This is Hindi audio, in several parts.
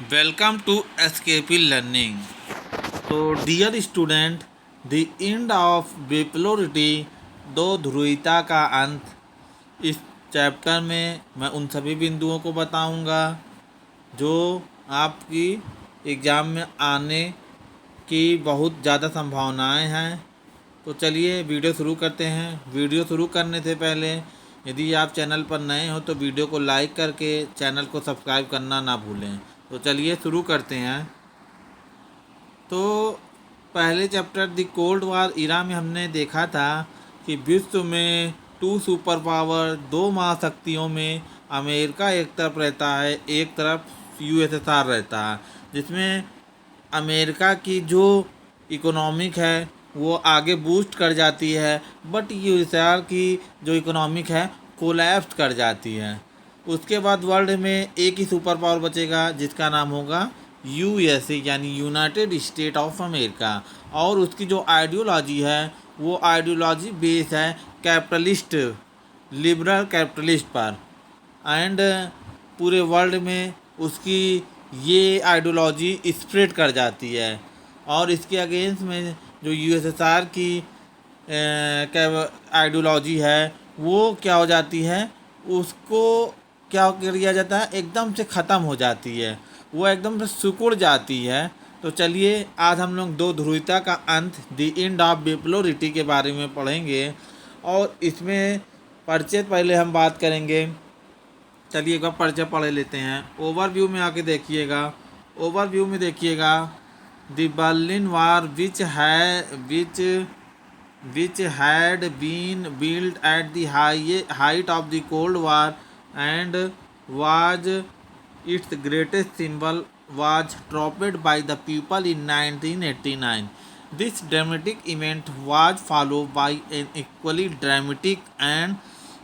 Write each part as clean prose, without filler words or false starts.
Welcome to SKP Learning. तो dear student, the end of bipolarity, दो ध्रुवीयता का अंत। इस चैप्टर में मैं उन सभी बिंदुओं को बताऊंगा जो आपकी एग्ज़ाम में आने की बहुत ज़्यादा संभावनाएं हैं। तो चलिए वीडियो शुरू करते हैं। वीडियो शुरू करने से पहले यदि आप चैनल पर नए हो तो वीडियो को लाइक करके चैनल को सब्सक्राइब करना ना भूलें। तो चलिए शुरू करते हैं। तो पहले चैप्टर द कोल्ड वार इरा में हमने देखा था कि विश्व में टू सुपर पावर, दो महाशक्तियों में अमेरिका एक तरफ रहता है, एक तरफ यूएसएसआर रहता है, जिसमें अमेरिका की जो इकोनॉमिक है वो आगे बूस्ट कर जाती है, बट यूएसएसआर की जो इकोनॉमिक है कोलैप्स कर जाती है। उसके बाद वर्ल्ड में एक ही सुपर पावर बचेगा जिसका नाम होगा यूएसए यानी यूनाइटेड स्टेट ऑफ अमेरिका। और उसकी जो आइडियोलॉजी है वो आइडियोलॉजी बेस है कैपिटलिस्ट, लिबरल कैपिटलिस्ट पर। एंड पूरे वर्ल्ड में उसकी ये आइडियोलॉजी स्प्रेड कर जाती है। और इसके अगेंस्ट में जो यूएसएसआर की आइडियोलॉजी है वो क्या हो जाती है, उसको क्या किया जाता है, एकदम से ख़त्म हो जाती है, वो एकदम से सिकुड़ जाती है। तो चलिए आज हम लोग दो ध्रुवीयता का अंत, द एंड ऑफ बिपोलरिटी के बारे में पढ़ेंगे। और इसमें परिचय पहले हम बात करेंगे। चलिए एक बार परिचय पढ़ लेते हैं। ओवरव्यू में आके देखिएगा। ओवरव्यू में देखिएगा, the Berlin war which had been built at the height of the Cold War and was its greatest symbol, was dropped by the people in 1989. This dramatic event was followed by an equally dramatic and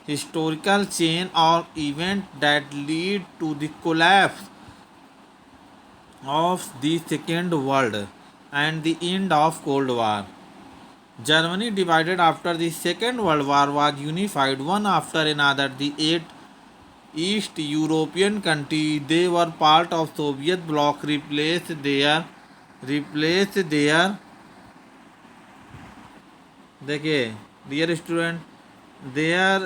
historical chain of events that lead to the collapse of the Second World and the end of Cold War. Germany, divided after the Second World War, was unified one after another. The eight East European countries, they were part of Soviet bloc, replaced their देखिए dear student, their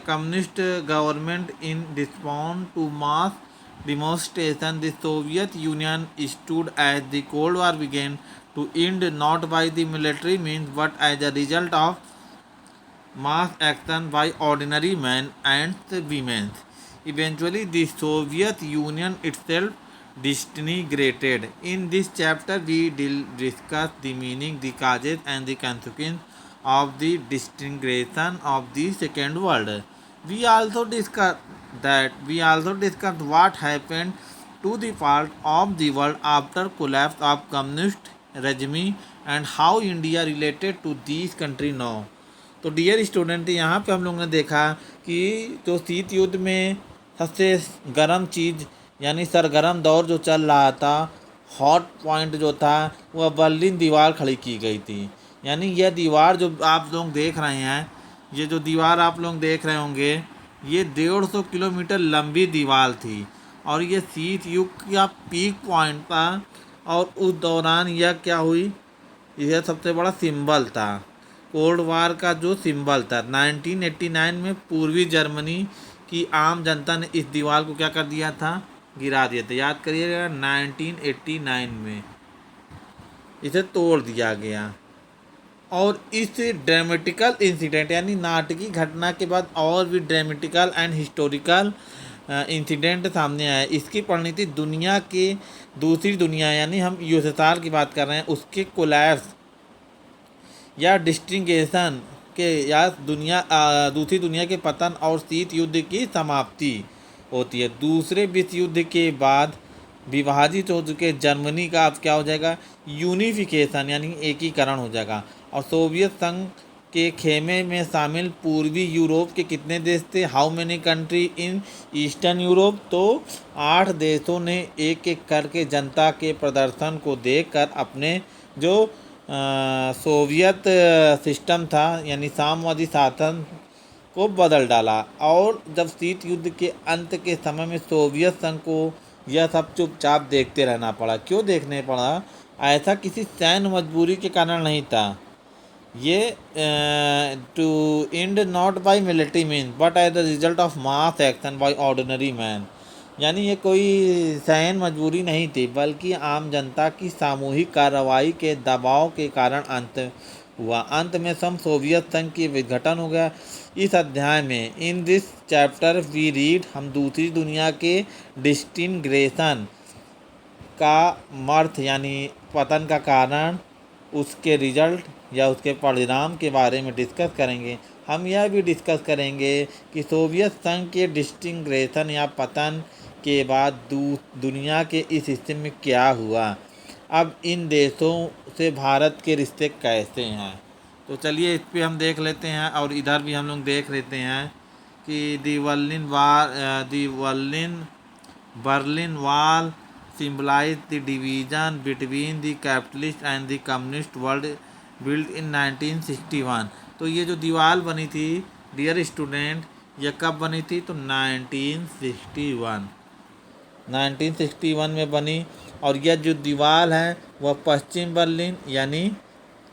communist government in response to mass demonstration. The Soviet Union stood as the Cold War began to end, not by the military means but as a result of mass action by ordinary men and women. Eventually, the Soviet Union itself disintegrated. In this chapter, we discuss the meaning, the causes, and the consequences of the disintegration of the Second World. We also discuss what happened to the part of the world after collapse of communist regime and how India related to these country now. तो डियर स्टूडेंट, यहाँ पे हम लोगों ने देखा कि जो शीत युद्ध में सबसे गर्म चीज़ यानी सरगर्म दौर जो चल रहा था, हॉट पॉइंट जो था, वह बर्लिन दीवार खड़ी की गई थी। यानी यह दीवार जो आप लोग देख रहे हैं, ये जो दीवार आप लोग देख रहे होंगे, ये 150 किलोमीटर लंबी दीवार थी और ये शीत युग का पीक पॉइंट था। और उस दौरान यह क्या हुई, यह सबसे बड़ा सिंबल था, कोल्ड वार का जो सिंबल था। 1989 में पूर्वी जर्मनी की आम जनता ने इस दीवार को क्या कर दिया था, गिरा दिया था। याद करिएगा 1989 में इसे तोड़ दिया गया। और इस ड्रामेटिकल इंसिडेंट यानी नाटकीय घटना के बाद और भी ड्रामेटिकल एंड हिस्टोरिकल इंसिडेंट सामने आया। इसकी परिणति दुनिया के दूसरी दुनिया यानी हम यूएसएसआर की बात कर रहे हैं, उसके कोलैप्स या डिस्टिंगेशन के या दूसरी दुनिया के पतन और शीत युद्ध की समाप्ति होती है। दूसरे विश्व युद्ध के बाद विभाजित हो चुके जर्मनी का अब क्या हो जाएगा, यूनिफिकेशन यानी एकीकरण हो जाएगा। और सोवियत संघ के खेमे में शामिल पूर्वी यूरोप के कितने देश थे, how many country in eastern Europe, तो 8 देशों ने एक एक करके जनता के प्रदर्शन को देखकर अपने जो सोवियत सिस्टम था यानी साम्यवादी शासन को बदल डाला। और जब शीत युद्ध के अंत के समय में सोवियत संघ को यह सब चुपचाप देखते रहना पड़ा। क्यों देखने पड़ा? ऐसा किसी सैन्य मजबूरी के कारण नहीं था। ये to end not by military means but as the result of mass action by ordinary man. यानी ये कोई सैन्य मजबूरी नहीं थी, बल्कि आम जनता की सामूहिक कार्रवाई के दबाव के कारण अंत हुआ। अंत में सोवियत संघ की विघटन हो गया। इस अध्याय में in this chapter we read हम दूसरी दुनिया के डिस्टिंग्रेशन का मर्थ यानी पतन का कारण, उसके रिजल्ट या उसके परिणाम के बारे में डिस्कस करेंगे। हम यह भी डिस्कस करेंगे कि सोवियत संघ के डिस्टिंग्रेशन या पतन के बाद दुनिया के इस हिस्से में क्या हुआ। अब इन देशों से भारत के रिश्ते कैसे हैं, तो चलिए इस पे हम देख लेते हैं। और इधर भी हम लोग देख लेते हैं कि Berlin wall symbolize the division between the capitalist and the communist world built in 1961। तो ये जो दीवार बनी थी डियर स्टूडेंट, ये कब बनी थी? तो 1961 में बनी। और यह जो दीवार है वह पश्चिम बर्लिन यानी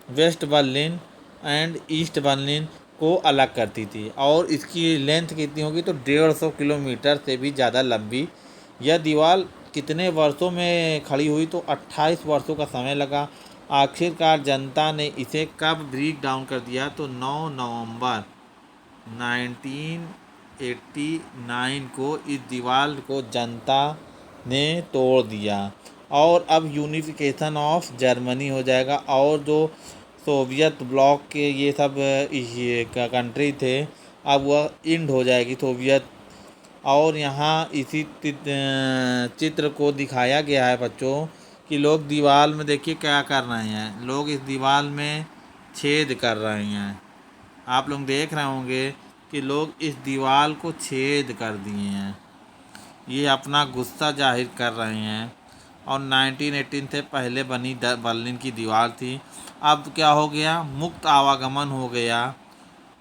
west Berlin and east Berlin को अलग करती थी। और इसकी लेंथ कितनी होगी? तो 150 किलोमीटर से भी ज़्यादा लंबी। यह दीवार कितने वर्षों में खड़ी हुई? तो 28 वर्षों का समय लगा। आखिरकार जनता ने इसे कब ब्रेक डाउन कर दिया? तो 9 नवंबर 1989 को इस दीवार को जनता ने तोड़ दिया। और अब यूनिफिकेशन ऑफ जर्मनी हो जाएगा। और जो सोवियत ब्लॉक के ये सब कंट्री थे, अब वह इंड हो जाएगी सोवियत। और यहाँ इसी चित्र को दिखाया गया है बच्चों कि लोग दीवार में देखिए क्या कर रहे हैं। लोग इस दीवार में छेद कर रहे हैं। आप लोग देख रहे होंगे कि लोग इस दीवार को छेद कर दिए हैं। ये अपना गुस्सा जाहिर कर रहे हैं। और 1918 से पहले बनी बर्लिन की दीवार थी। अब क्या हो गया? मुक्त आवागमन हो गया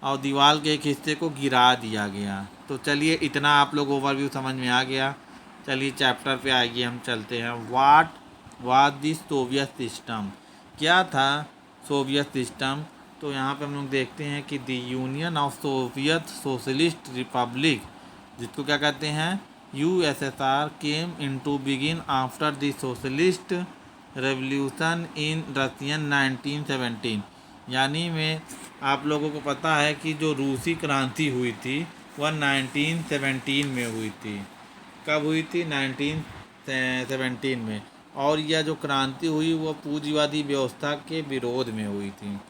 और दीवार के एक हिस्से को गिरा दिया गया। तो चलिए इतना आप लोग ओवरव्यू समझ में आ गया। चलिए चैप्टर पे आइए हम चलते हैं। What was this Soviet system? क्या था सोवियत सिस्टम? तो यहाँ पे हम लोग देखते हैं कि the union of Soviet socialist Republic, जिसको क्या कहते हैं? USSR came into begin after the socialist revolution in Russian 1917। यानी में आप लोगों को पता है कि जो रूसी क्रांति हुई थी वह 1917 में हुई थी। कब हुई थी? 1917 में। और यह जो क्रांति हुई वह पूंजीवादी व्यवस्था के विरोध में हुई थी।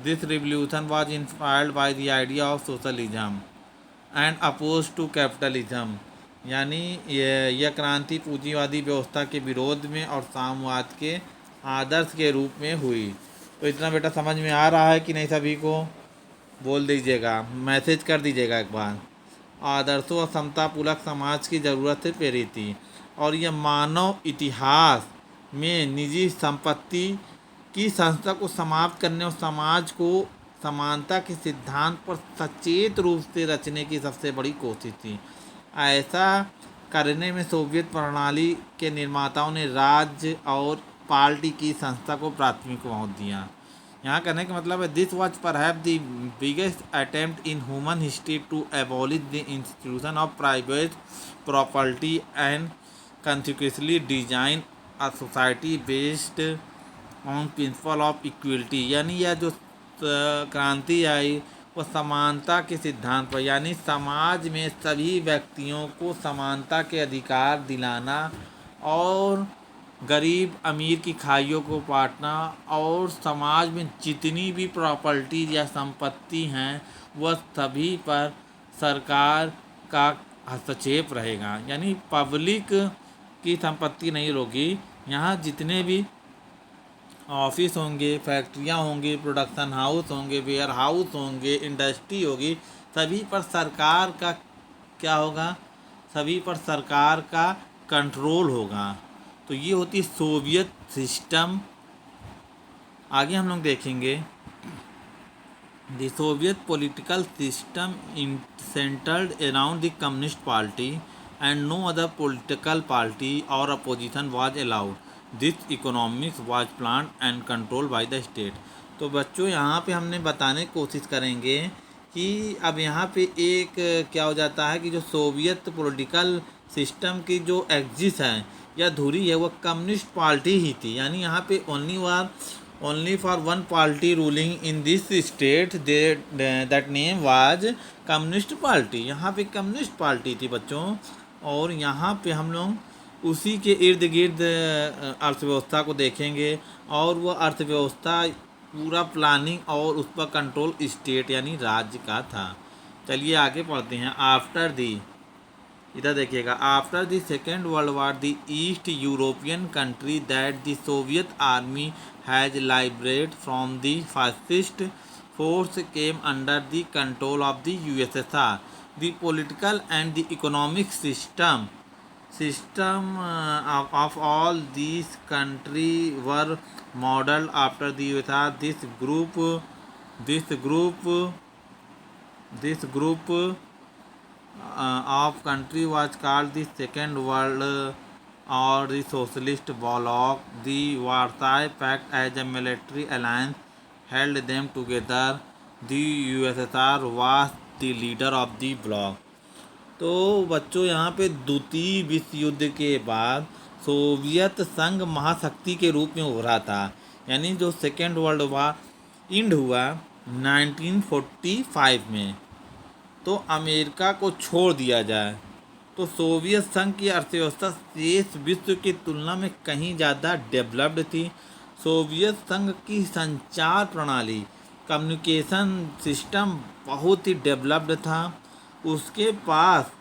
This revolution was inspired by the idea of socialism and oppose to capitalism. यानी यह क्रांति पूंजीवादी व्यवस्था के विरोध में और साम्यवाद के आदर्श के रूप में हुई। तो इतना बेटा समझ में आ रहा है कि नहीं? सभी को बोल दीजिएगा, मैसेज कर दीजिएगा एक बार। आदर्शों और समतापूर्वक समाज की ज़रूरत से प्रेरित थी। और यह मानव इतिहास में निजी संपत्ति की संस्था को समाप्त करने और समाज को समानता के सिद्धांत पर सचेत रूप से रचने की सबसे बड़ी कोशिश थी। ऐसा करने में सोवियत प्रणाली के निर्माताओं ने राज्य और पार्टी की संस्था को प्राथमिक महत्व दिया। यहाँ कहने का मतलब है this was perhaps the biggest attempt in human history to abolish the institution of private property and consequently design a society based on principle of equality. यानी यह जो क्रांति आई वह समानता के सिद्धांत पर, यानी समाज में सभी व्यक्तियों को समानता के अधिकार दिलाना और गरीब अमीर की खाइयों को बांटना, और समाज में जितनी भी प्रॉपर्टी या संपत्ति हैं वह सभी पर सरकार का हस्तक्षेप रहेगा। यानी पब्लिक की संपत्ति नहीं होगी। यहाँ जितने भी ऑफिस होंगे, फैक्ट्रियाँ होंगी, प्रोडक्शन हाउस होंगे, वेयर हाउस होंगे, इंडस्ट्री होगी, सभी पर सरकार का क्या होगा? सभी पर सरकार का कंट्रोल होगा। तो ये होती सोवियत सिस्टम। आगे हम लोग देखेंगे the Soviet political system centred around the Communist party and no other political party or opposition was allowed. This economics was planned and controlled by the state. तो बच्चों यहाँ पे हमने बताने की कोशिश करेंगे कि अब यहाँ पे एक क्या हो जाता है कि जो सोवियत पॉलिटिकल सिस्टम की जो एग्जिस्ट है या धुरी है वो कम्युनिस्ट पार्टी ही थी, यानी यहाँ पे only for one party ruling in this state, that name was communist party. यहाँ पे कम्युनिस्ट पार्टी थी बच्चों, और यहाँ पे हम लोग उसी के इर्द गिर्द अर्थव्यवस्था को देखेंगे, और वह अर्थव्यवस्था पूरा प्लानिंग और उस पर कंट्रोल स्टेट यानी राज्य का था। चलिए आगे पढ़ते हैं। आफ्टर दी, इधर देखिएगा, after the second world war the east European country that the Soviet army has liberated from the fascist force came under the control of the USSR. The political and the economic system of all these countries were modeled after the USSR. This group of country was called the Second World or the Socialist Bloc. The Warsaw Pact as a military alliance held them together. The USSR was the leader of the bloc. तो बच्चों यहाँ पे द्वितीय विश्व युद्ध के बाद सोवियत संघ महाशक्ति के रूप में उभरा था, यानी जो सेकेंड वर्ल्ड वार इंड हुआ 1945 में, तो अमेरिका को छोड़ दिया जाए तो सोवियत संघ की अर्थव्यवस्था शेष विश्व की तुलना में कहीं ज़्यादा डेवलप्ड थी। सोवियत संघ की संचार प्रणाली, कम्युनिकेशन सिस्टम बहुत ही डेवलप्ड था। उसके पास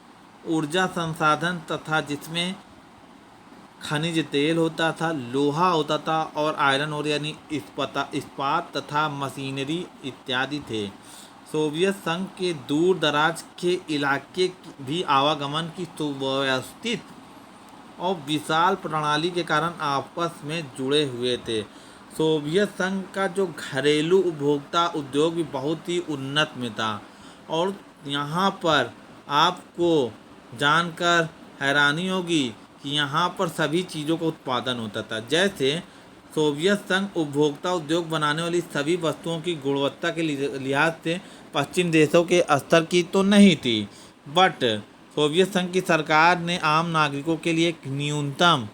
ऊर्जा संसाधन तथा जिसमें खनिज तेल होता था, लोहा होता था और आयरन और यानी इस्पात तथा मशीनरी इत्यादि थे। सोवियत संघ के दूर दराज के इलाके भी आवागमन की सुव्यवस्थित और विशाल प्रणाली के कारण आपस में जुड़े हुए थे। सोवियत संघ का जो घरेलू उपभोक्ता उद्योग भी बहुत ही उन्नत में था, और यहाँ पर आपको जानकर हैरानी होगी कि यहाँ पर सभी चीज़ों का उत्पादन होता था। जैसे सोवियत संघ उपभोक्ता उद्योग बनाने वाली सभी वस्तुओं की गुणवत्ता के लिहाज से पश्चिम देशों के स्तर की तो नहीं थी, बट सोवियत संघ की सरकार ने आम नागरिकों के लिए एक न्यूनतम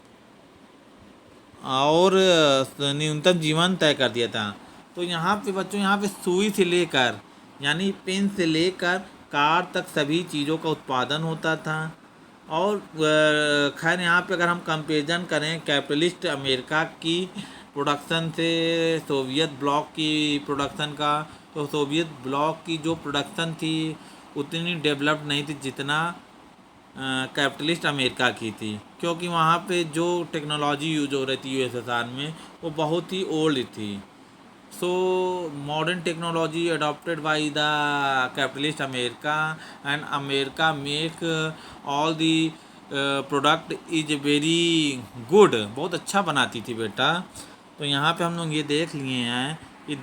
जीवन तय कर दिया था। तो यहाँ पे बच्चों, यहाँ पे सुई से लेकर यानी पेन से लेकर कार तक सभी चीज़ों का उत्पादन होता था। और खैर यहाँ पे अगर हम कंपेरिजन करें कैपिटलिस्ट अमेरिका की प्रोडक्शन से सोवियत ब्लॉक की प्रोडक्शन का, तो सोवियत ब्लॉक की जो प्रोडक्शन थी उतनी डेवलप्ड नहीं थी जितना कैपिटलिस्ट अमेरिका की थी, क्योंकि वहाँ पे जो टेक्नोलॉजी यूज हो रही थी यूएसएसआर में वो बहुत ही ओल्ड थी। So modern technology adopted by the capitalist America and America make all the product is very good, बहुत अच्छा बनाती थी बेटा। तो यहाँ पे हम लोग ये देख लिए हैं कि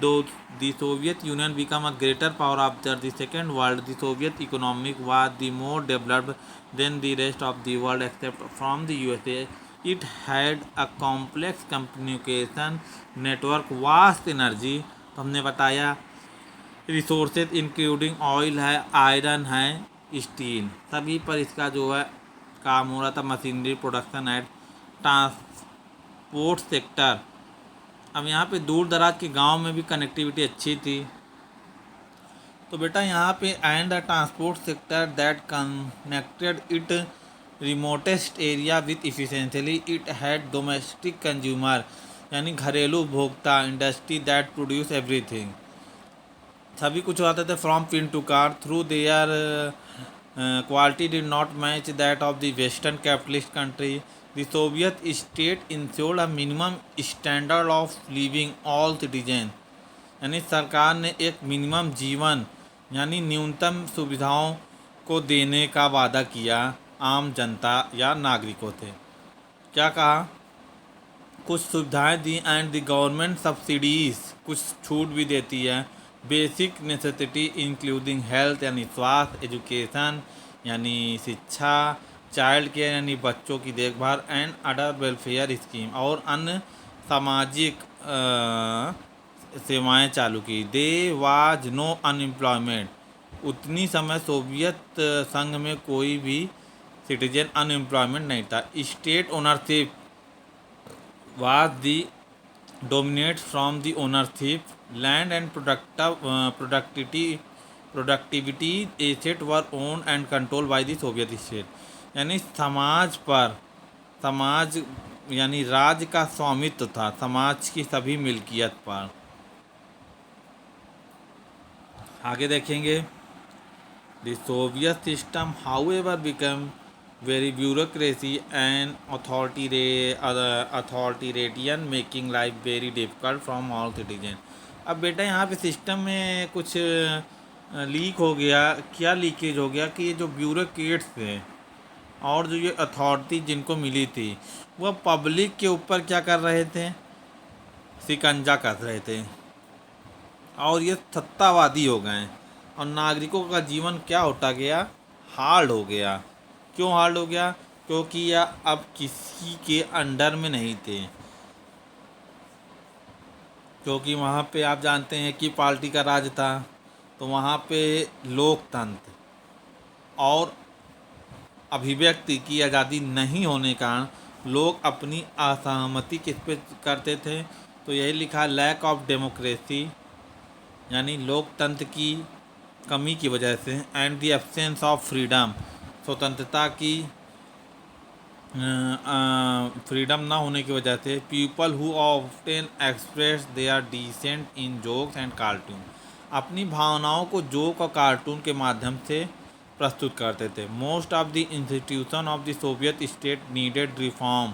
the Soviet Union become a greater power after the Second World. The Soviet economic was the more developed than the rest of the world except from the USA. It had a complex communication network, vast energy, तो हमने बताया रिसोर्सेज इंक्लूडिंग ऑयल है, आयरन है, स्टील, सभी पर इसका जो है काम हो रहा था। Machinery production and transport sector, अब यहाँ पे दूर दराज के गांव में भी कनेक्टिविटी अच्छी थी। तो बेटा यहाँ पे and the transport sector that connected it remotest area with efficiently. It had domestic consumer यानी घरेलू उपभोक्ता, इंडस्ट्री दैट प्रोड्यूस एवरीथिंग, सभी कुछ आते थे from pin to car. Through their quality did not match that of the western capitalist country. The Soviet state ensured a minimum standard of living all citizens, यानी सरकार ने एक मिनिमम जीवन यानी न्यूनतम सुविधाओं को देने का वादा किया आम जनता या नागरिकों से। क्या कहा? कुछ सुविधाएं दी एंड द गवर्नमेंट सब्सिडीज, कुछ छूट भी देती है। बेसिक नेसेसिटी इंक्लूडिंग हेल्थ यानी स्वास्थ्य, एजुकेशन यानी शिक्षा, चाइल्ड केयर यानी बच्चों की देखभाल, एंड अदर वेलफेयर स्कीम, और अन्य सामाजिक सेवाएं चालू की। दे वाज नो अनएम्प्लॉयमेंट, उतनी समय सोवियत संघ में कोई भी सिटीजन अनएम्प्लॉयमेंट नहीं था। State ownership was the dominates from the ownership, land and productivity asset were owned and controlled by the Soviet state। यानी समाज यानी राज्य का स्वामित्व था समाज की सभी मिल्कियत पर। आगे देखेंगे, the Soviet system however became very bureaucracy and authoritarian, making life very difficult from all citizens। अब बेटा यहाँ पे सिस्टम में कुछ लीक हो गया। क्या लीकेज हो गया कि ये जो ब्यूरोक्रेट्स थे और जो ये अथॉरिटी जिनको मिली थी वह पब्लिक के ऊपर क्या कर रहे थे, शिकंजा कस रहे थे, और ये सत्तावादी हो गए और नागरिकों का जीवन क्या होता गया, हार्ड हो गया। क्यों हार्ड हो गया? क्योंकि यह अब किसी के अंडर में नहीं थे, क्योंकि वहाँ पे आप जानते हैं कि पार्टी का राज था, तो वहाँ पे लोकतंत्र और अभिव्यक्ति की आज़ादी नहीं होने के कारण लोग अपनी असहमति किस पे करते थे, तो यही लिखा, लैक ऑफ डेमोक्रेसी, यानी लोकतंत्र की कमी की वजह से, and the absence of freedom, स्वतंत्रता की फ्रीडम ना होने की वजह से, people who often express they are dissent in jokes and cartoon, अपनी भावनाओं को जोक और कार्टून के माध्यम से प्रस्तुत करते थे। Most of the institution of the Soviet state needed reform.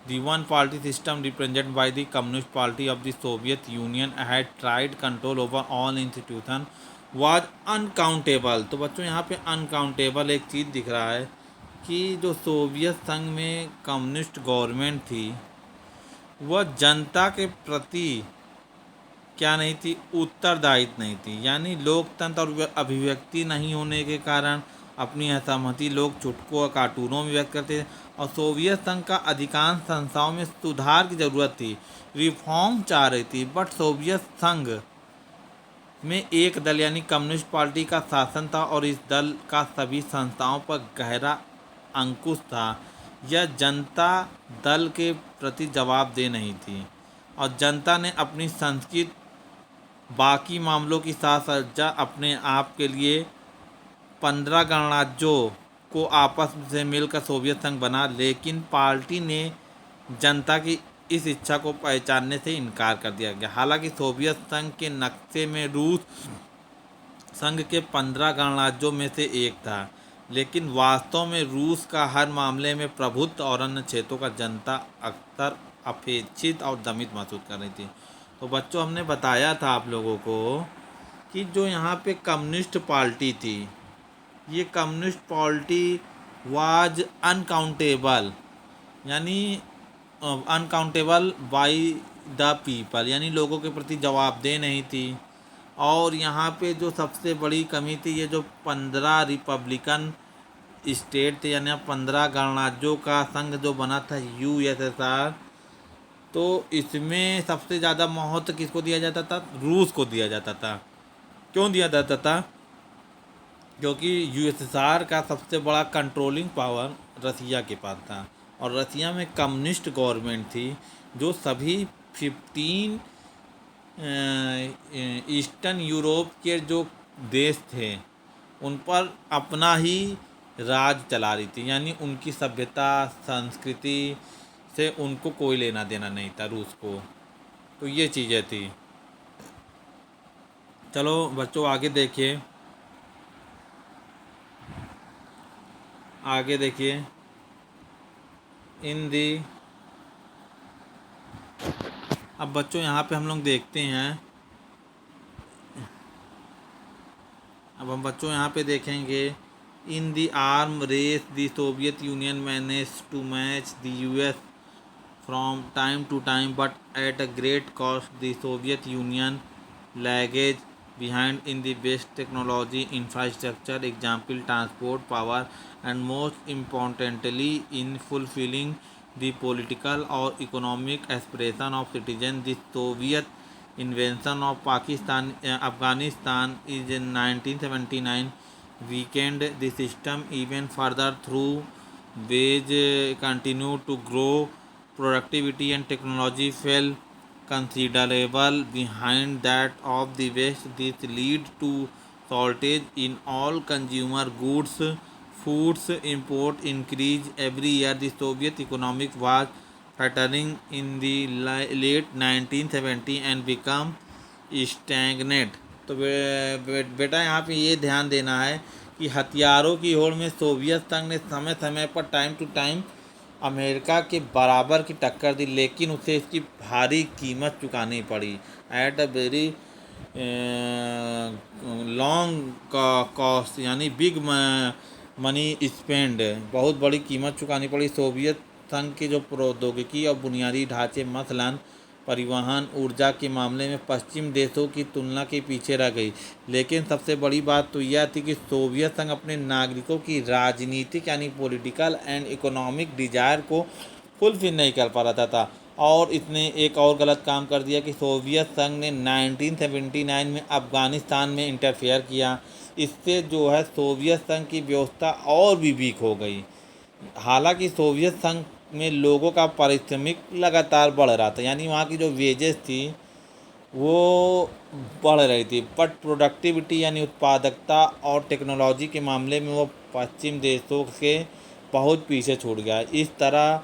The one party system represented by the Communist party of the Soviet union had tried control over all institution was uncountable. तो बच्चों यहाँ पे अनकाउंटेबल एक चीज़ दिख रहा है कि जो सोवियत संघ में कम्युनिस्ट गवर्नमेंट थी वह जनता के प्रति क्या नहीं थी, उत्तरदायित्व नहीं थी। यानी लोकतंत्र और अभिव्यक्ति नहीं होने के कारण अपनी असहमति लोग चुटकों और कार्टूनों में व्यक्त करते थे, और सोवियत संघ का अधिकांश संस्थाओं में सुधार की ज़रूरत थी, रिफॉर्म चाह रही थी, बट सोवियत संघ में एक दल यानी कम्युनिस्ट पार्टी का शासन था और इस दल का सभी संस्थाओं पर गहरा अंकुश था। यह जनता दल के प्रति जवाबदेह नहीं थी और जनता ने अपनी संस्कृति बाकी मामलों की साथ सज्जा अपने आप के लिए 15 गणराज्यों को आपस से मिलकर सोवियत संघ बना, लेकिन पार्टी ने जनता की इस इच्छा को पहचानने से इनकार कर दिया गया। हालांकि सोवियत संघ के नक्शे में रूस संघ के 15 गणराज्यों में से एक था, लेकिन वास्तव में रूस का हर मामले में प्रभुत्व और अन्य क्षेत्रों का जनता अक्सर अपेक्षित और दमित महसूस कर रही थी। तो बच्चों हमने बताया था आप लोगों को कि जो यहाँ पे कम्युनिस्ट पार्टी थी, ये कम्युनिस्ट पार्टी वाज अनकाउंटेबल, यानी अनकाउंटेबल बाय द पीपल, यानी लोगों के प्रति जवाबदेह नहीं थी। और यहाँ पे जो सबसे बड़ी कमी थी, ये जो 15 रिपब्लिकन स्टेट थे यानी 15 गणराज्यों का संघ जो बना था यूएसएसआर, तो इसमें सबसे ज़्यादा महत्व किसको दिया जाता था? रूस को दिया जाता था। क्यों दिया जाता था? क्योंकि यूएसएसआर का सबसे बड़ा कंट्रोलिंग पावर रसिया के पास था और रसिया में कम्युनिस्ट गवर्नमेंट थी जो सभी 15 ईस्टर्न यूरोप के जो देश थे उन पर अपना ही राज चला रही थी, यानी उनकी सभ्यता संस्कृति से उनको कोई लेना देना नहीं था रूस को। तो ये चीज़ें थी। चलो बच्चों आगे देखिए, आगे देखिए, इन दी, अब बच्चों यहाँ पे हम लोग देखते हैं, अब हम बच्चों यहाँ पे देखेंगे, in the arm race the Soviet union manage to match the US from time to time but at a great cost. The Soviet union lagged behind in the best technology, infrastructure, example transport, power, and most importantly in fulfilling the political or economic aspiration of citizens. The Soviet invasion of Afghanistan is in 1979 weakened the system even further through wage continued to grow, productivity and technology fell considerable behind that of the West. This lead to shortage in all consumer goods. Foods import increased every year. The Soviet economic was faltering in the late 1970 and become stagnate. तो बेटा यहाँ पे ये ध्यान देना है कि हथियारों की होड़ में सोवियत संघ ने समय समय पर टाइम टू टाइम अमेरिका के बराबर की टक्कर दी, लेकिन उसे इसकी भारी कीमत चुकानी पड़ी। At a very long cost, यानी बिग मनी स्पेंड, बहुत बड़ी कीमत चुकानी पड़ी। सोवियत संघ की जो प्रौद्योगिकी और बुनियादी ढांचे मसलन परिवहन, ऊर्जा के मामले में पश्चिम देशों की तुलना के पीछे रह गई। लेकिन सबसे बड़ी बात तो यह थी कि सोवियत संघ अपने नागरिकों की राजनीतिक यानी पॉलिटिकल एंड इकोनॉमिक डिजायर को फुलफिल नहीं कर पा रहा था। और इसने एक और गलत काम कर दिया कि सोवियत संघ ने 1979 में अफ़गानिस्तान में इंटरफेयर किया। इससे जो है सोवियत संघ की व्यवस्था और भी वीक हो गई। हालांकि सोवियत संघ में लोगों का पारिश्रमिक लगातार बढ़ रहा था, यानी वहाँ की जो वेजेस थी वो बढ़ रही थी, बट प्रोडक्टिविटी यानी उत्पादकता और टेक्नोलॉजी के मामले में वो पश्चिम देशों के बहुत पीछे छूट गया। इस तरह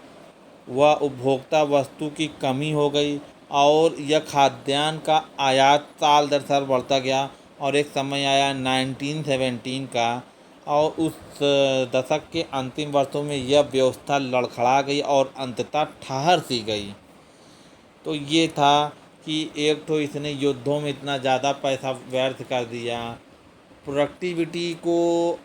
वह उपभोक्ता वस्तु की कमी हो गई और यह खाद्यान्न का आयात साल दर साल बढ़ता गया। और एक समय आया 1917 का, और उस दशक के अंतिम वर्षों में यह व्यवस्था लड़खड़ा गई और अंततः ठहर सी गई। तो ये था कि एक तो इसने युद्धों में इतना ज़्यादा पैसा व्यर्थ कर दिया, प्रोडक्टिविटी को,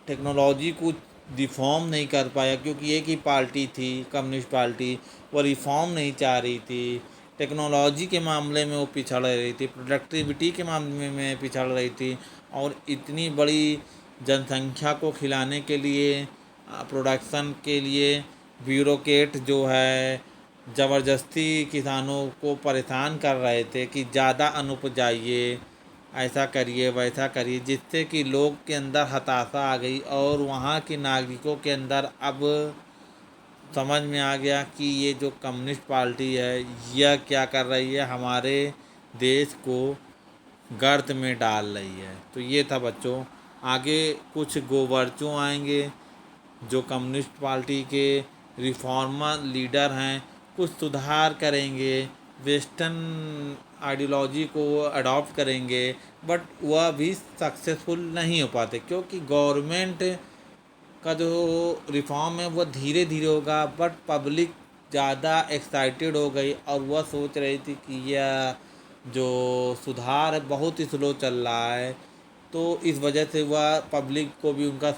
टेक्नोलॉजी को रिफॉर्म नहीं कर पाया, क्योंकि एक ही पार्टी थी कम्युनिस्ट पार्टी, वो रिफॉर्म नहीं चाह रही थी। टेक्नोलॉजी के मामले में वो पिछड़ रही थी, प्रोडक्टिविटी के मामले में पिछड़ रही थी। और इतनी बड़ी जनसंख्या को खिलाने के लिए, प्रोडक्शन के लिए ब्यूरोक्रेट जो है ज़बरदस्ती किसानों को परेशान कर रहे थे कि ज़्यादा अन्न उपजाइए, ऐसा करिए वैसा करिए, जिससे कि लोग के अंदर हताशा आ गई। और वहाँ के नागरिकों के अंदर अब समझ में आ गया कि ये जो कम्युनिस्ट पार्टी है यह क्या कर रही है, हमारे देश को गर्त में डाल रही है। तो ये था बच्चों। आगे कुछ गोवर्चों आएंगे जो कम्युनिस्ट पार्टी के रिफॉर्मर लीडर हैं, कुछ सुधार करेंगे, वेस्टर्न आइडियोलॉजी को अडॉप्ट करेंगे, बट वह भी सक्सेसफुल नहीं हो पाते, क्योंकि गवर्नमेंट का जो रिफॉर्म है वह धीरे धीरे होगा। बट पब्लिक ज़्यादा एक्साइटेड हो गई और वह सोच रही थी कि यह जो सुधार है बहुत ही स्लो चल रहा है। तो इस वजह से वह पब्लिक को भी उनका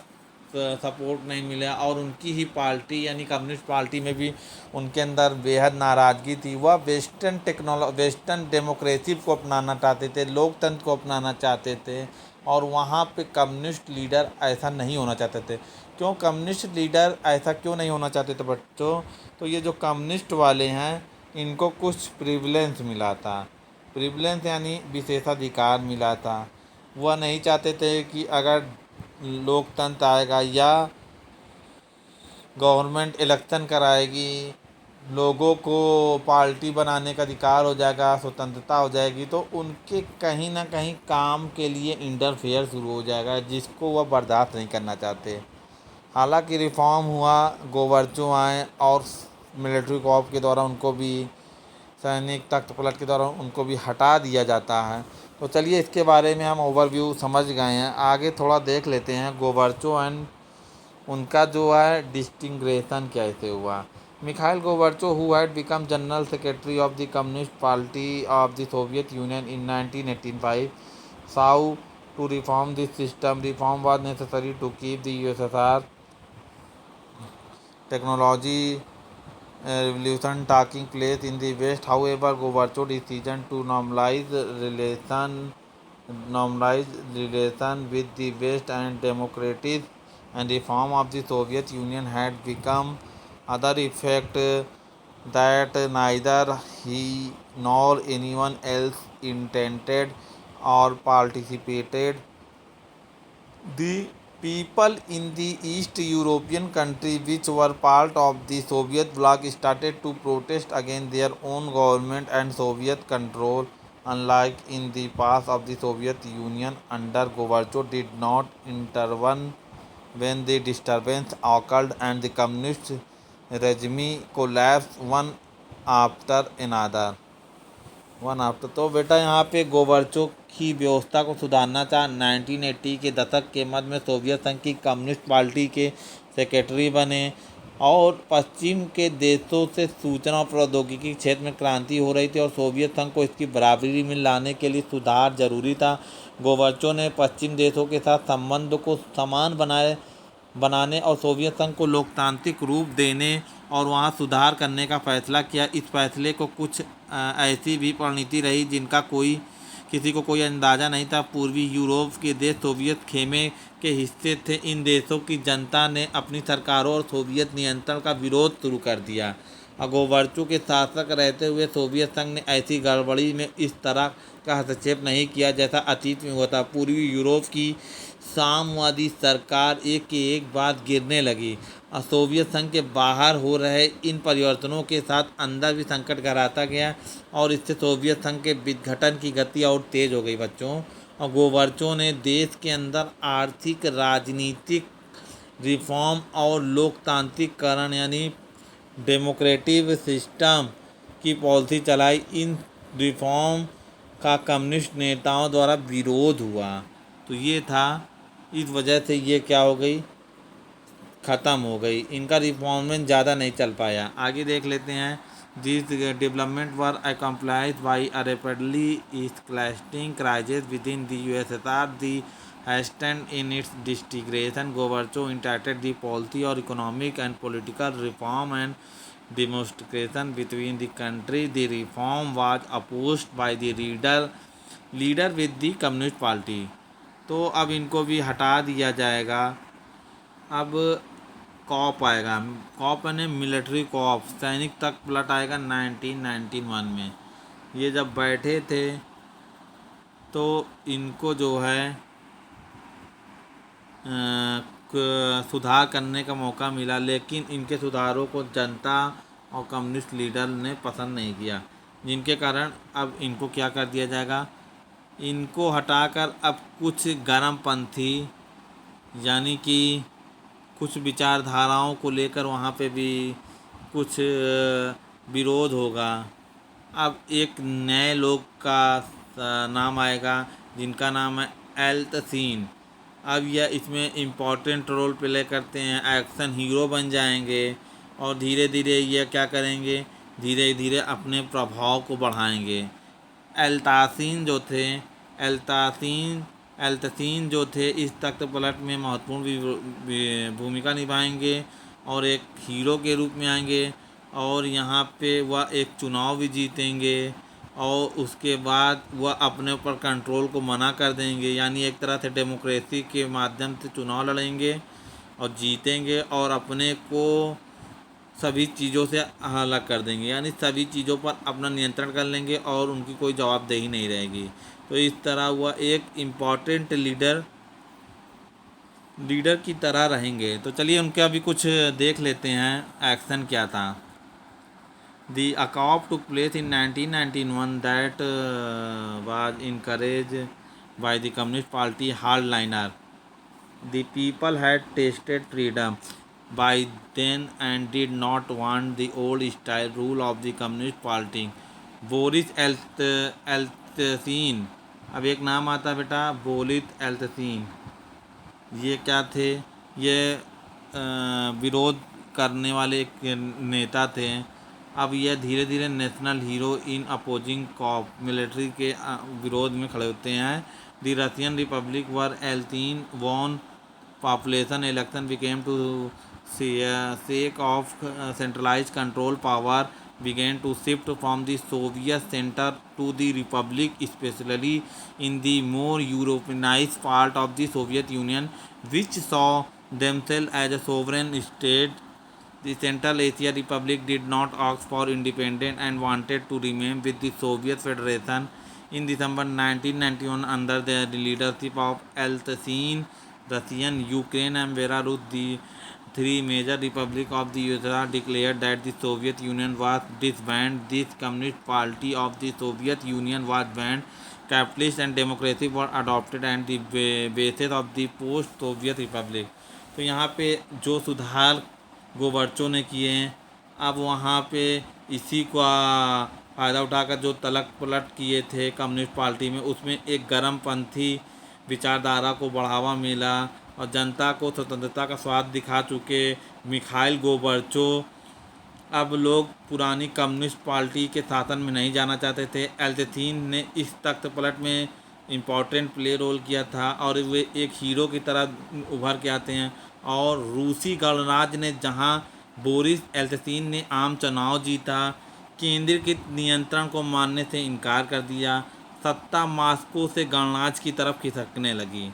सपोर्ट नहीं मिला, और उनकी ही पार्टी यानी कम्युनिस्ट पार्टी में भी उनके अंदर बेहद नाराज़गी थी। वह वेस्टर्न डेमोक्रेसी को अपनाना चाहते थे, लोकतंत्र को अपनाना चाहते थे, और वहाँ पे कम्युनिस्ट लीडर ऐसा नहीं होना चाहते थे। क्यों कम्युनिस्ट लीडर ऐसा क्यों नहीं होना चाहते थे बच्चों? तो ये जो कम्युनिस्ट वाले हैं इनको कुछ प्रिविलेंस मिला था, प्रिविलेंस यानी विशेषाधिकार मिला था। वह नहीं चाहते थे कि अगर लोकतंत्र आएगा या गवर्नमेंट इलेक्शन कराएगी, लोगों को पार्टी बनाने का अधिकार हो जाएगा, स्वतंत्रता हो जाएगी, तो उनके कहीं ना कहीं काम के लिए इंटरफेयर शुरू हो जाएगा, जिसको वह बर्दाश्त नहीं करना चाहते। हालांकि रिफॉर्म हुआ, गोवर्चों आए और मिलिट्री कॉप के द्वारा उनको भी, सैनिक तख्त पलट के द्वारा उनको भी हटा दिया जाता है। तो चलिए इसके बारे में हम ओवरव्यू समझ गए हैं, आगे थोड़ा देख लेते हैं गोवर्चो एंड उनका जो है डिस्टिंग्रेशन कैसे हुआ। Mikhail Gorbachev who had become general secretary of the Communist party of the Soviet Union in 1985 sought to reform this system. Reform was necessary to keep the USSR technology revolution taking place in the West. However, Gorbachev decision to normalize relation normalized relations with the West and democracies and reform of the Soviet Union had become other effect that neither he nor anyone else intended or participated. The people in the East European countries, which were part of the Soviet bloc, started to protest against their own government and Soviet control. Unlike in the past of the Soviet Union under Gorbachev, did not intervene when the disturbance occurred and the communist regime collapsed one after. तो बेटा यहाँ पे गोबर्चोक की व्यवस्था को सुधारना चाह 1980 के दशक के मध्य में सोवियत संघ की कम्युनिस्ट पार्टी के सेक्रेटरी बने और पश्चिम के देशों से सूचना और प्रौद्योगिकी क्षेत्र में क्रांति हो रही थी और सोवियत संघ को इसकी बराबरी में लाने के लिए सुधार जरूरी था। गोबर्चो ने पश्चिम देशों के साथ संबंध को समान बनाने और सोवियत संघ को लोकतांत्रिक रूप देने और वहाँ सुधार करने का फैसला किया। इस फैसले को कुछ ऐसी भी परिणति रही जिनका किसी को कोई अंदाज़ा नहीं था। पूर्वी यूरोप के देश सोवियत खेमे के हिस्से थे। इन देशों की जनता ने अपनी सरकारों और सोवियत नियंत्रण का विरोध शुरू कर दिया। गोबर्चो के शासक रहते हुए सोवियत संघ ने ऐसी गड़बड़ी में इस तरह का हस्तक्षेप नहीं किया जैसा अतीत में हुआ था। पूर्वी यूरोप की साम्यवादी सरकार एक के एक बाद गिरने लगी और सोवियत संघ के बाहर हो रहे इन परिवर्तनों के साथ अंदर भी संकट गहराता गया और इससे सोवियत संघ के विघटन की गति और तेज हो गई बच्चों। और गोबर्चो ने देश के अंदर आर्थिक राजनीतिक रिफॉर्म और लोकतांत्रिकरण यानी डेमोक्रेटिक सिस्टम की पॉलिसी चलाई। इन रिफॉर्म का कम्युनिस्ट नेताओं द्वारा विरोध हुआ। तो ये था, इस वजह से ये क्या हो गई, ख़त्म हो गई। इनका रिफॉर्मेंट ज़्यादा नहीं चल पाया। आगे देख लेते हैं। This development were accomplished by a rapidly escalating crisis within the USSR. The hastened in its disintegration. Gorbachev initiated the policy or economic and political reform and demonstration between the country. The reform was opposed by the leader with the Communist Party. तो अब इनको भी हटा दिया जाएगा। अब कॉप आएगा। कॉप यानी मिलिट्री कॉप, सैनिक तक पलट आएगा 1991 में। ये जब बैठे थे तो इनको जो है सुधार करने का मौका मिला, लेकिन इनके सुधारों को जनता और कम्युनिस्ट लीडर ने पसंद नहीं किया, जिनके कारण अब इनको क्या कर दिया जाएगा, इनको हटाकर अब कुछ गर्मपंथी यानी कि कुछ विचारधाराओं को लेकर वहाँ पे भी कुछ विरोध होगा। अब एक नए लोग का नाम आएगा जिनका नाम है एल्तसीन। अब यह इसमें इम्पोर्टेंट रोल प्ले करते हैं, एक्शन हीरो बन जाएंगे और धीरे धीरे यह क्या करेंगे, धीरे धीरे अपने प्रभाव को बढ़ाएंगे। एल्तासीन जो थे एल्तसीन जो थे इस तख्त पलट में महत्वपूर्ण भूमिका निभाएंगे और एक हीरो के रूप में आएंगे और यहाँ पे वह एक चुनाव भी जीतेंगे और उसके बाद वह अपने ऊपर कंट्रोल को मना कर देंगे, यानी एक तरह से डेमोक्रेसी के माध्यम से चुनाव लड़ेंगे और जीतेंगे और अपने को सभी चीज़ों से अलग कर देंगे, यानी सभी चीज़ों पर अपना नियंत्रण कर लेंगे और उनकी कोई जवाबदेही नहीं रहेगी। तो इस तरह वह एक इम्पॉर्टेंट लीडर की तरह रहेंगे। तो चलिए उनके अभी कुछ देख लेते हैं एक्शन क्या था। The coup took place in 1991 that was encouraged by the Communist Party hardliner. The people had tasted freedom by then and did not want the old style rule of the Communist Party. Boris Yeltsin, अब एक नाम आता है बेटा बोरिस एल्तसीन। ये क्या थे, ये विरोध करने वाले एक नेता थे। अब यह धीरे धीरे national hero in opposing coup military के विरोध में खड़े होते हैं। The Russian republic where Yeltsin won population election became to sake of centralise control power began to shift from the Soviet center to the Republic, especially in the more Europeanized part of the Soviet Union, which saw themselves as a sovereign state. The Central Asia Republic did not ask for independence and wanted to remain with the Soviet Federation. In December 1991, under the leadership of Yeltsin, Russian, Ukraine, and Belarus, the three major republics of the USSR declared that the Soviet Union was disbanded. This Communist Party of the Soviet Union was banned. Capitalist and democracy were adopted and the basis of the post-Soviet Republic. तो यहाँ पे जो सुधार गोबर्चों ने किए हैं, अब वहाँ पे इसी का फ़ायदा उठाकर जो तलक पलट किए थे कम्युनिस्ट पार्टी में, उसमें एक गर्मपंथी विचारधारा को बढ़ावा मिला और जनता को स्वतंत्रता का स्वाद दिखा चुके मिखाइल गोबर्चो अब लोग पुरानी कम्युनिस्ट पार्टी के शासन में नहीं जाना चाहते थे। एल्त्सीन ने इस तख्त पलट में इम्पोर्टेंट प्ले रोल किया था और वे एक हीरो की तरह उभर के आते हैं। और रूसी गणराज्य ने जहां बोरिस एल्त्सीन ने आम चुनाव जीता, केंद्रीकृत नियंत्रण को मानने से इनकार कर दिया, सत्ता मास्को से गणराज्य की तरफ खिसकने लगी।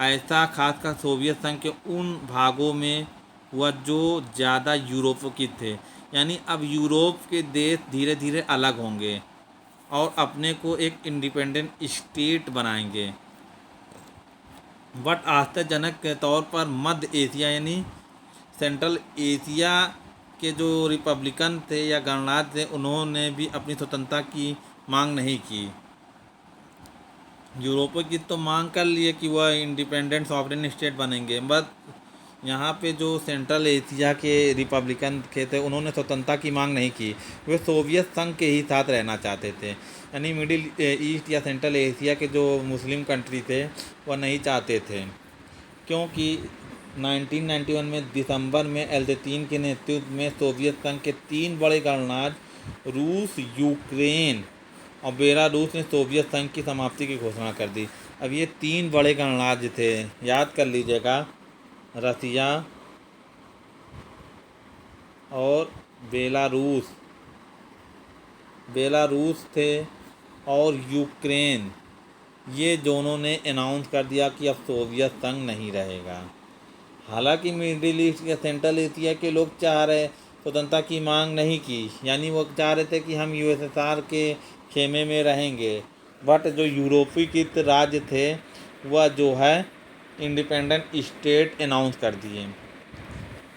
ऐसा खासकर सोवियत संघ के उन भागों में हुआ जो ज़्यादा यूरोपीय थे। यानी अब यूरोप के देश धीरे धीरे अलग होंगे और अपने को एक इंडिपेंडेंट स्टेट बनाएंगे। बट आश्चर्यजनक के तौर पर मध्य एशिया यानी सेंट्रल एशिया के जो रिपब्लिकन थे या गणराज्य थे, उन्होंने भी अपनी स्वतंत्रता की मांग नहीं की। यूरोप की तो मांग कर लिए कि वह इंडिपेंडेंट सॉवरेन स्टेट बनेंगे, बट यहाँ पे जो सेंट्रल एशिया के रिपब्लिकन के थे उन्होंने स्वतंत्रता की मांग नहीं की। वे सोवियत संघ के ही साथ रहना चाहते थे। यानी मिडिल ईस्ट या सेंट्रल एशिया के जो मुस्लिम कंट्री थे वह नहीं चाहते थे, क्योंकि 1991 में दिसंबर में एल्त्सीन के नेतृत्व में सोवियत संघ के तीन बड़े गणराज्य रूस, यूक्रेन और बेलारूस ने सोवियत संघ की समाप्ति की घोषणा कर दी। अब ये तीन बड़े गणराज्य थे, याद कर लीजिएगा, रसिया और बेलारूस बेलारूस थे और यूक्रेन। ये दोनों ने अनाउंस कर दिया कि अब सोवियत संघ नहीं रहेगा। हालांकि मिडिल ईस्ट या सेंट्रल एशिया के लोग चाह रहे स्वतंत्रता की मांग नहीं की, यानी वो चाह रहे थे कि हम यूएसएसआर के खेमे में रहेंगे। बट जो यूरोपीय राज्य थे वह जो है इंडिपेंडेंट स्टेट अनाउंस कर दिए।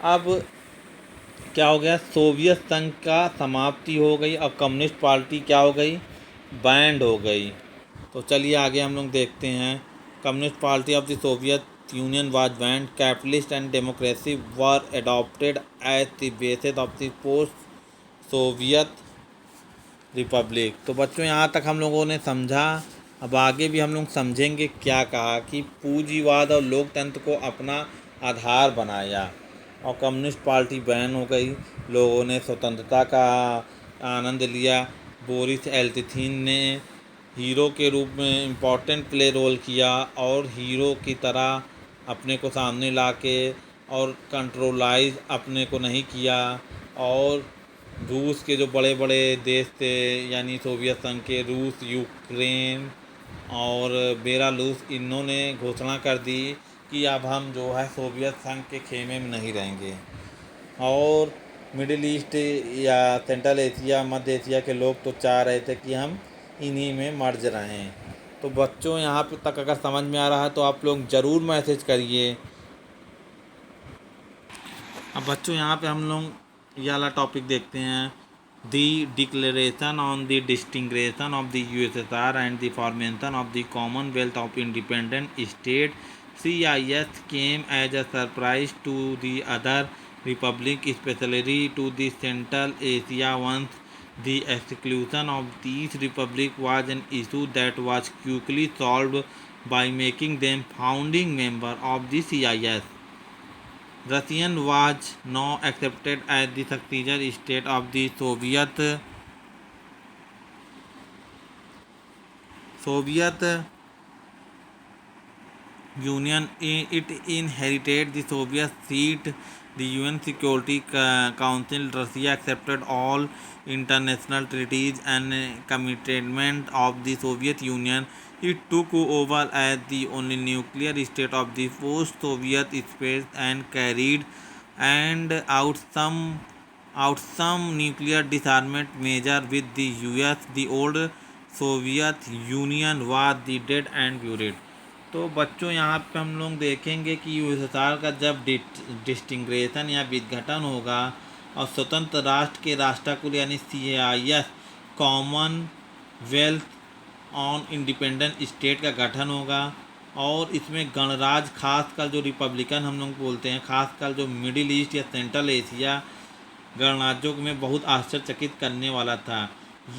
अब क्या हो गया, सोवियत संघ का समाप्ति हो गई और कम्युनिस्ट पार्टी क्या हो गई, बैंड हो गई। तो चलिए आगे हम लोग देखते हैं। Communist party of the Soviet union was banned, capitalist and democracy were adopted as the basis of the post Soviet republic. तो बच्चों यहाँ तक हम लोगों ने समझा। अब आगे भी हम लोग समझेंगे क्या कहा कि पूंजीवाद और लोकतंत्र को अपना आधार बनाया और कम्युनिस्ट पार्टी बैन हो गई। लोगों ने स्वतंत्रता का आनंद लिया। बोरिस एल्त्सीन ने हीरो के रूप में इम्पोर्टेंट प्ले रोल किया और हीरो की तरह अपने को सामने ला के और कंट्रोलाइज अपने को नहीं किया। और रूस के जो बड़े बड़े देश थे यानी सोवियत संघ के रूस, यूक्रेन और बेलारूस, इन्होंने घोषणा कर दी कि अब हम जो है सोवियत संघ के खेमे में नहीं रहेंगे। और मिडिल ईस्ट या सेंट्रल एशिया, मध्य एशिया के लोग तो चाह रहे थे कि हम इन्हीं में मर्ज रहें। तो बच्चों यहाँ पे तक अगर समझ में आ रहा है तो आप लोग ज़रूर मैसेज करिए। अब बच्चों यहाँ पे हम लोग ये वाला टॉपिक देखते हैं, the declaration on the disintegration of the USSR and the formation of the Commonwealth of Independent State. CIS came as a surprise to the other republic, especially to the Central Asia ones. The exclusion of these republics was an issue that was quickly solved by making them founding member of the CIS. Russian was now accepted as the successor state of the Soviet Union, it inherited the Soviet seat, the UN Security Council. Russia accepted all international treaties and commitment of the Soviet Union. It took over as the only nuclear state of the post-Soviet space and carried and out some nuclear disarmament measure with the US. The old Soviet Union was the dead and buried. तो बच्चों यहाँ पे हम लोग देखेंगे कि यूएसएसआर का जब डिस्टिंग्रेशन या विघटन होगा और स्वतंत्र राष्ट्र के राष्ट्रकुल यानी CIS Commonwealth on independent state का गठन होगा और इसमें गणराज्य खासकर जो रिपब्लिकन हम लोग बोलते हैं, खासकर जो मिडिल ईस्ट या सेंट्रल एशिया गणराज्यों में बहुत आश्चर्यचकित करने वाला था।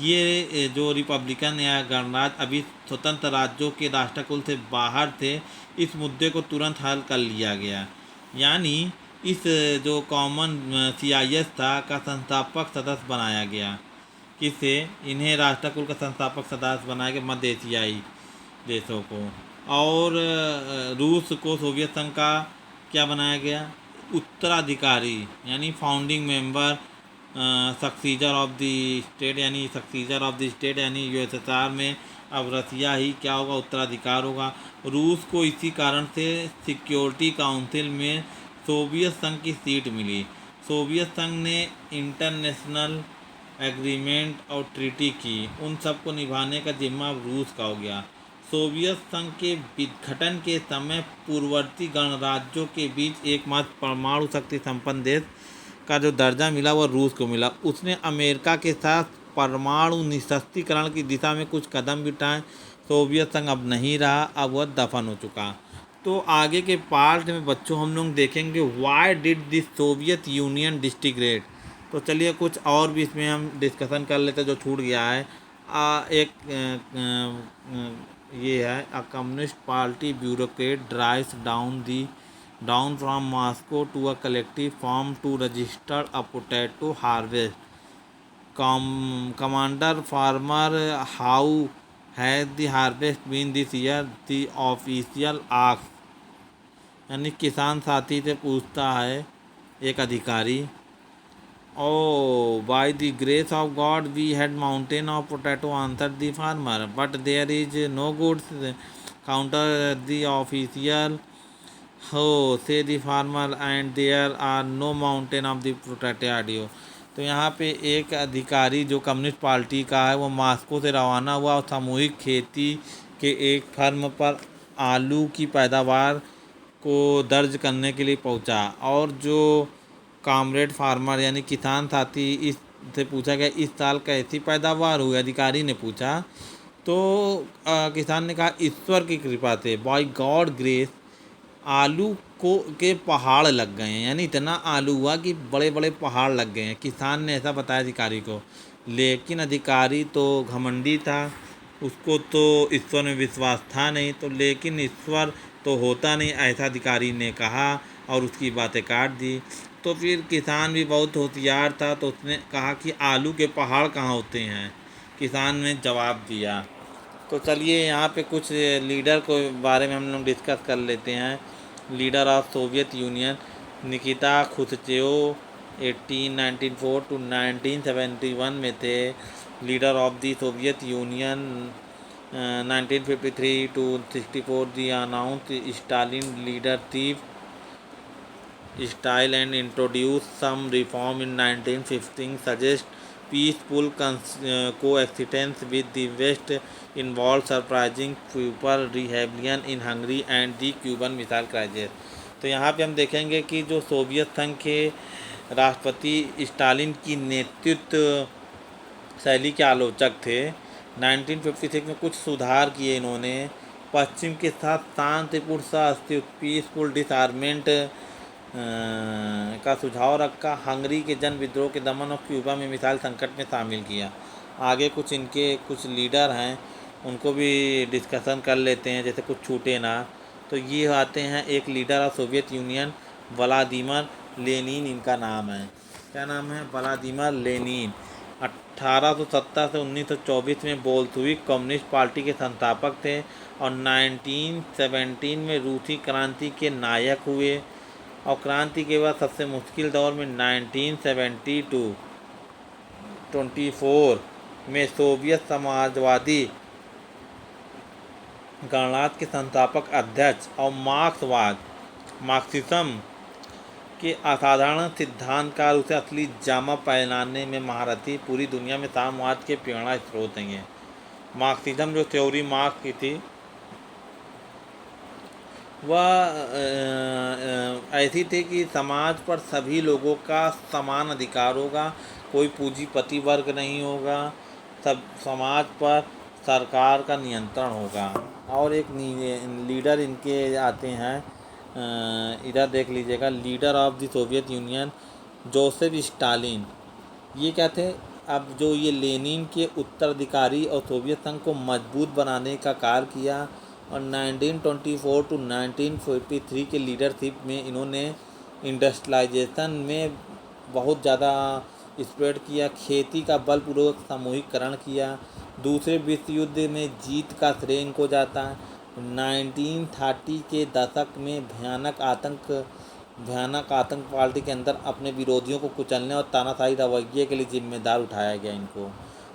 ये जो रिपब्लिकन या गणराज्य अभी स्वतंत्र राज्यों के राष्ट्रकुल से बाहर थे, इस मुद्दे को तुरंत हल कर लिया गया। यानी इस जो कॉमन CIS था का संस्थापक सदस्य बनाया गया। किसे? इन्हें राष्ट्रकुल का संस्थापक सदस्य बनाया गया, मध्य एशियाई देशों को। और रूस को सोवियत संघ का क्या बनाया गया? उत्तराधिकारी यानी founding member, successor of the state यानी यूएसएसआर में अब रसिया ही क्या होगा? उत्तराधिकार होगा। रूस को इसी कारण से सिक्योरिटी काउंसिल में सोवियत संघ की सीट मिली। सोवियत संघ ने इंटरनेशनल एग्रीमेंट और ट्रीटी की, उन सब को निभाने का जिम्मा अब रूस का हो गया। सोवियत संघ के विघटन के समय पूर्ववर्ती गणराज्यों के बीच एकमात्र परमाणु शक्ति संपन्न देश का जो दर्जा मिला वह रूस को मिला। उसने अमेरिका के साथ परमाणु निशस्त्रीकरण की दिशा में कुछ कदम भी उठाए। सोवियत संघ अब नहीं रहा, अब वह दफन हो चुका। तो आगे के पार्ट में बच्चों हम लोग देखेंगे why did this Soviet union disintegrate. तो चलिए कुछ और भी इसमें हम डिस्कशन कर लेते हैं जो छूट गया है। ये है a communist party bureaucrat drives down from Moscow to a collective farm to register a potato harvest. Commander farmer how has the harvest been this year? The official ask. यानी किसान साथी से पूछता है एक अधिकारी। Oh, by the grace of God, we had mountain of potato, answered the farmer. But there is no goods, counter the official. Oh, say the farmer, and there are no mountain of the potato. तो यहाँ पे एक अधिकारी जो कम्युनिस्ट पार्टी का है वो मॉस्को से रवाना हुआ और सामूहिक खेती के एक फर्म पर आलू की पैदावार को दर्ज करने के लिए पहुँचा। और जो कॉमरेड फार्मर यानी किसान साथी इस से पूछा गया इस साल कैसी पैदावार हुई? अधिकारी ने पूछा। तो किसान ने कहा ईश्वर की कृपा से, बाय गॉड ग्रेस, आलू को के पहाड़ लग गए हैं। यानी इतना आलू हुआ कि बड़े बड़े पहाड़ लग गए हैं। किसान ने ऐसा बताया अधिकारी को। लेकिन अधिकारी तो घमंडी था, उसको तो ईश्वर में विश्वास था नहीं। तो लेकिन ईश्वर तो होता नहीं, ऐसा अधिकारी ने कहा और उसकी बातें काट दी। तो फिर किसान भी बहुत होशियार था, तो उसने कहा कि आलू के पहाड़ कहाँ होते हैं? किसान ने जवाब दिया। तो चलिए यहाँ पे कुछ लीडर को बारे में हम लोग डिस्कस कर लेते हैं। Leader of Soviet union Nikita Khrushchev 1994 to 1971 में थे। Leader of the Soviet union 1953 to 64 denounce Stalin leadership style and introduce some reform in 1915, suggest peaceful coexistence with the West, involved surprising people rebellion in Hungary and the Cuban Missile Crisis। तो यहाँ पे हम देखेंगे कि जो सोवियत संघ के राष्ट्रपति स्टालिन की नेतृत्व शैली के आलोचक थे। 1956 में कुछ सुधार किए इन्होंने। पश्चिम के साथ शांतिपूर्ण सहअस्तित्व पीसफुल डिसआर्मेंट का सुझाव रखा। हंगरी के जन विद्रोह के दमन और क्यूबा में मिसाइल संकट में शामिल किया। आगे कुछ इनके कुछ लीडर हैं उनको भी डिस्कशन कर लेते हैं, जैसे कुछ छूटे ना। तो ये आते हैं एक leader of Soviet union Vladimir Lenin, इनका नाम है। क्या नाम है? Vladimir Lenin. 1870 से 1924 में बोल्शेविक कम्युनिस्ट पार्टी के संस्थापक थे और 1917 में रूसी क्रांति के नायक हुए। और क्रांति के बाद सबसे मुश्किल दौर में 1972-24 में सोवियत समाजवादी गणराज्य के संस्थापक अध्यक्ष और मार्क्सिज्म के असाधारण सिद्धांतकार उसे असली जामा पहनाने में महारथी पूरी दुनिया में साम्यवाद के प्रेरणा स्रोत हैं। मार्क्सिज्म जो थ्योरी मार्क्स की थी वह ऐसी थी कि समाज पर सभी लोगों का समान अधिकार होगा, कोई पूंजीपति वर्ग नहीं होगा, सब समाज पर सरकार का नियंत्रण होगा। और एक लीडर इनके आते हैं, इधर देख लीजिएगा, leader of the Soviet union Joseph Stalin. ये क्या थे, अब जो ये लेनिन के उत्तराधिकारी और सोवियत संघ को मजबूत बनाने का कार्य किया। और 1924 टू 1943 के लीडरशिप में इन्होंने इंडस्ट्रियलाइजेशन में बहुत ज़्यादा स्प्रेड किया, खेती का बलपूर्वक सामूहिकरण किया। दूसरे विश्व युद्ध में जीत का श्रेय इनको जाता है। 1930 के दशक में भयानक आतंक पार्टी के अंदर अपने विरोधियों को कुचलने और तानाशाही रवैये के लिए जिम्मेदार उठाया गया इनको।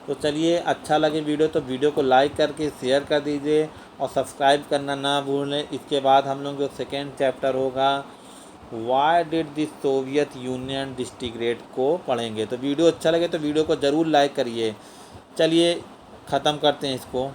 तो चलिए, अच्छा लगे वीडियो तो वीडियो को लाइक करके शेयर कर दीजिए और सब्सक्राइब करना ना भूलें। इसके बाद हम लोग जो सेकेंड चैप्टर होगा why did this Soviet union disintegrate को पढ़ेंगे। तो वीडियो अच्छा लगे तो वीडियो को ज़रूर लाइक करिए। चलिए ख़त्म करते हैं इसको।